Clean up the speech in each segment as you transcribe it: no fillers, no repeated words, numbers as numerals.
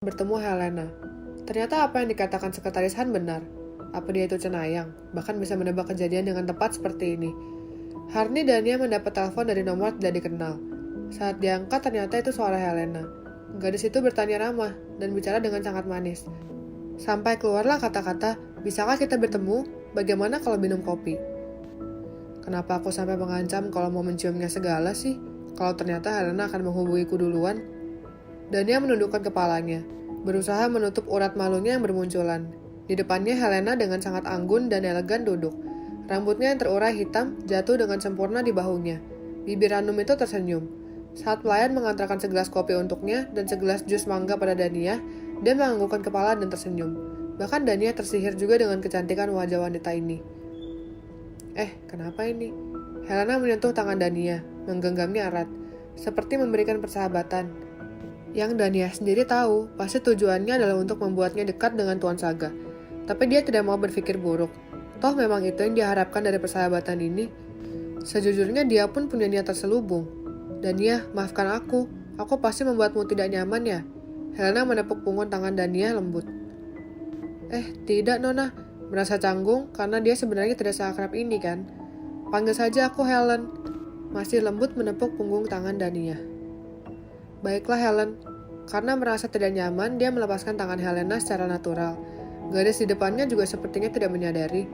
Bertemu Helena. Ternyata apa yang dikatakan sekretaris Han benar. Apa dia itu cenayang, bahkan bisa menebak kejadian dengan tepat seperti ini. Harni dan Nia mendapat telepon dari nomor tidak dikenal. Saat diangkat ternyata itu suara Helena. Gadis itu bertanya ramah dan bicara dengan sangat manis. Sampai keluarlah kata-kata, bisakah kita bertemu? Bagaimana kalau minum kopi? Kenapa aku sampai mengancam kalau mau menciumnya segala sih? Kalau ternyata Helena akan menghubungiku duluan? Dan dia menundukkan kepalanya, berusaha menutup urat malunya yang bermunculan. Di depannya Helena dengan sangat anggun dan elegan duduk. Rambutnya yang terurai hitam jatuh dengan sempurna di bahunya. Bibir Hanum itu tersenyum. Saat pelayan mengantarkan segelas kopi untuknya dan segelas jus mangga pada Dania, dia menganggukkan kepala dan tersenyum. Bahkan Dania tersihir juga dengan kecantikan wajah wanita ini. Kenapa ini? Helena menyentuh tangan Dania, menggenggamnya erat, seperti memberikan persahabatan. Yang Dania sendiri tahu, pasti tujuannya adalah untuk membuatnya dekat dengan Tuan Saga. Tapi dia tidak mau berpikir buruk. Toh memang itu yang diharapkan dari persahabatan ini. Sejujurnya dia pun punya niat terselubung. Dania, maafkan aku pasti membuatmu tidak nyaman ya. Helena menepuk punggung tangan Dania lembut. Tidak Nona, merasa canggung karena dia sebenarnya tidak seakrab ini kan. Panggil saja aku Helen. Masih lembut menepuk punggung tangan Dania. Baiklah Helen. Karena merasa tidak nyaman, dia melepaskan tangan Helena secara natural. Gadis di depannya juga sepertinya tidak menyadari.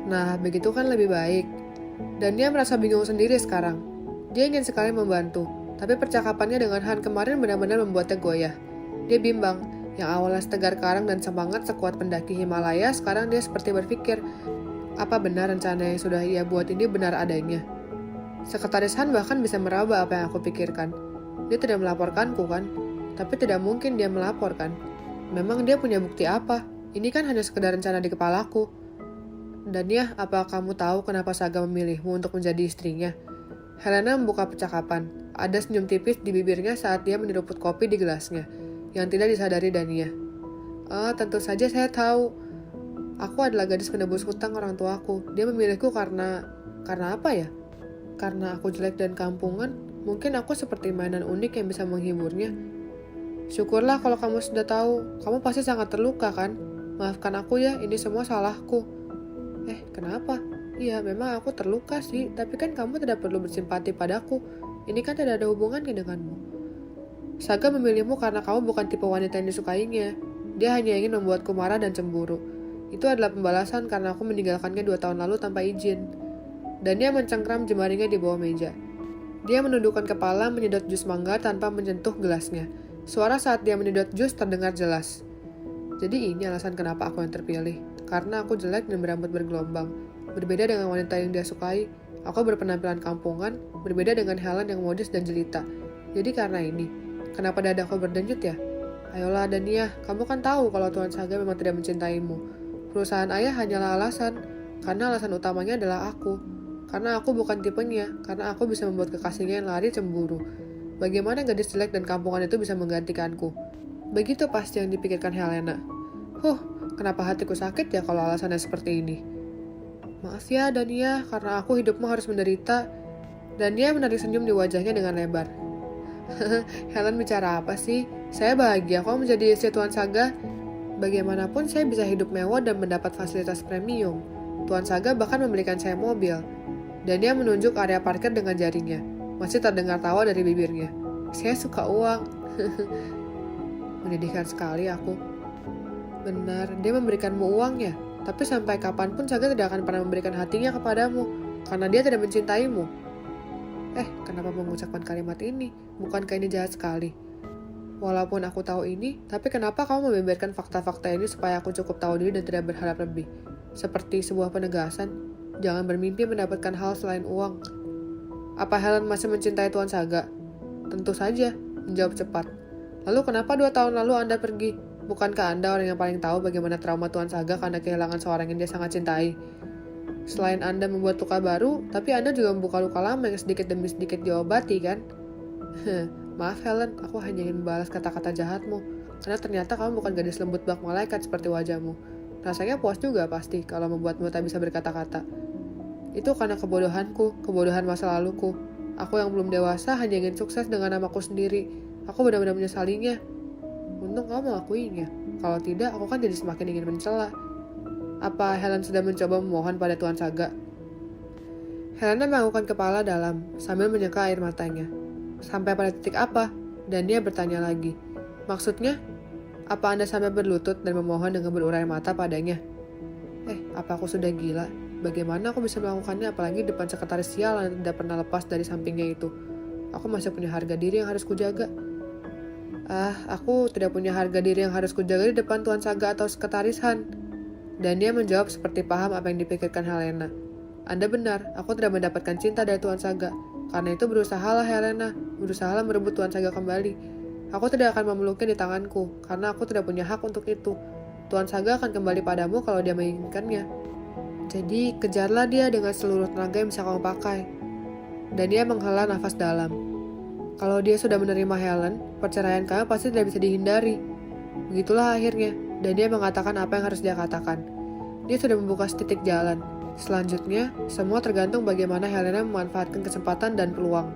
Nah, begitu kan lebih baik. Dan dia merasa bingung sendiri sekarang. Dia ingin sekali membantu, tapi percakapannya dengan Han kemarin benar-benar membuatnya goyah. Dia bimbang, yang awalnya setegar karang dan semangat sekuat pendaki Himalaya, sekarang dia seperti berpikir, apa benar rencana yang sudah ia buat ini benar adanya? Sekretaris Han bahkan bisa meraba apa yang aku pikirkan. Dia tidak melaporkanku kan? Tapi tidak mungkin dia melaporkan. Memang dia punya bukti apa? Ini kan hanya sekedar rencana di kepalaku. Dan ya, apa kamu tahu kenapa Saga memilihmu untuk menjadi istrinya? Helena membuka percakapan. Ada senyum tipis di bibirnya saat dia menyeruput kopi di gelasnya, yang tidak disadari Dania. Tentu saja saya tahu. Aku adalah gadis penebus hutang orang tuaku. Dia memilihku karena apa ya? Karena aku jelek dan kampungan. Mungkin aku seperti mainan unik yang bisa menghiburnya. Syukurlah kalau kamu sudah tahu. Kamu pasti sangat terluka kan? Maafkan aku ya, ini semua salahku. Kenapa? Iya, memang aku terluka sih. Tapi kan kamu tidak perlu bersimpati padaku. Ini kan tidak ada hubungannya denganmu. Saga memilihmu karena kamu bukan tipe wanita yang disukainya. Dia hanya ingin membuatku marah dan cemburu. Itu adalah pembalasan karena aku meninggalkannya 2 tahun lalu tanpa izin. Dan dia mencengkram jemarinya di bawah meja. Dia menundukkan kepala menyedot jus mangga tanpa menyentuh gelasnya. Suara saat dia menyedot jus terdengar jelas. Jadi ini alasan kenapa aku yang terpilih. Karena aku jelek dan berambut bergelombang. Berbeda dengan wanita yang dia sukai. Aku berpenampilan kampungan, berbeda dengan Helen yang modis dan jelita. Jadi karena ini, kenapa dadaku berdenyut ya? Ayolah Dania, kamu kan tahu kalau Tuan Saga memang tidak mencintaimu. Perusahaan ayah hanyalah alasan. Karena alasan utamanya adalah aku. Karena aku bukan tipenya, karena aku bisa membuat kekasihnya yang lari cemburu. Bagaimana gadis jelek dan kampungan itu bisa menggantikanku? Begitu pasti yang dipikirkan Helena. Kenapa hatiku sakit ya kalau alasannya seperti ini? Maaf ya Dania, karena aku hidupmu harus menderita. Dania menarik senyum di wajahnya dengan lebar. Helen bicara apa sih? Saya bahagia kok menjadi istri Tuan Saga. Bagaimanapun saya bisa hidup mewah dan mendapat fasilitas premium. Tuan Saga bahkan memberikan saya mobil. Dan dia menunjuk area parkir dengan jarinya. Masih terdengar tawa dari bibirnya. Saya suka uang. Menyedihkan sekali aku. Benar, dia memberikanmu uangnya. Tapi sampai kapanpun Saga tidak akan pernah memberikan hatinya kepadamu. Karena dia tidak mencintaimu. Kenapa mengucapkan kalimat ini? Bukankah ini jahat sekali? Walaupun aku tahu ini, tapi kenapa kamu membeberkan fakta-fakta ini supaya aku cukup tahu diri dan tidak berharap lebih? Seperti sebuah penegasan. Jangan bermimpi mendapatkan hal selain uang. Apa Helen masih mencintai Tuan Saga? Tentu saja, menjawab cepat. Lalu kenapa 2 tahun lalu Anda pergi? Bukankah Anda orang yang paling tahu bagaimana trauma Tuan Saga karena kehilangan seorang yang dia sangat cintai? Selain Anda membuat luka baru, tapi Anda juga membuka luka lama yang sedikit demi sedikit diobati kan? Maaf Helen, aku hanya ingin membalas kata-kata jahatmu. Karena ternyata kamu bukan gadis lembut bak malaikat seperti wajahmu. Rasanya puas juga pasti kalau membuatmu tak bisa berkata-kata. Itu karena kebodohanku, kebodohan masa laluku. Aku yang belum dewasa hanya ingin sukses dengan namaku sendiri. Aku benar-benar menyesalinya. Untung kamu mengakuinya. Kalau tidak, aku kan jadi semakin ingin mencela. Apa Helen sudah mencoba memohon pada Tuan Saga? Helena menganggukkan kepala dalam, sambil menyeka air matanya. Sampai pada titik apa? Dan dia bertanya lagi. Maksudnya? Apa Anda sampai berlutut dan memohon dengan berurai mata padanya? Apa aku sudah gila? Bagaimana aku bisa melakukannya apalagi depan sekretaris sial yang tidak pernah lepas dari sampingnya itu? Aku masih punya harga diri yang harus kujaga. Aku tidak punya harga diri yang harus kujaga di depan Tuan Saga atau sekretaris Han. Dan dia menjawab seperti paham apa yang dipikirkan Helena. Anda benar, aku tidak mendapatkan cinta dari Tuan Saga. Karena itu berusahalah Helena, berusahalah merebut Tuan Saga kembali. Aku tidak akan memeluknya di tanganku, karena aku tidak punya hak untuk itu. Tuan Saga akan kembali padamu kalau dia menginginkannya. Jadi, kejarlah dia dengan seluruh tenaga yang bisa kamu pakai. Dan dia menghela nafas dalam. Kalau dia sudah menerima Helen, perceraian kami pasti tidak bisa dihindari. Begitulah akhirnya, dan dia mengatakan apa yang harus dia katakan. Dia sudah membuka setitik jalan. Selanjutnya, semua tergantung bagaimana Helena memanfaatkan kesempatan dan peluang.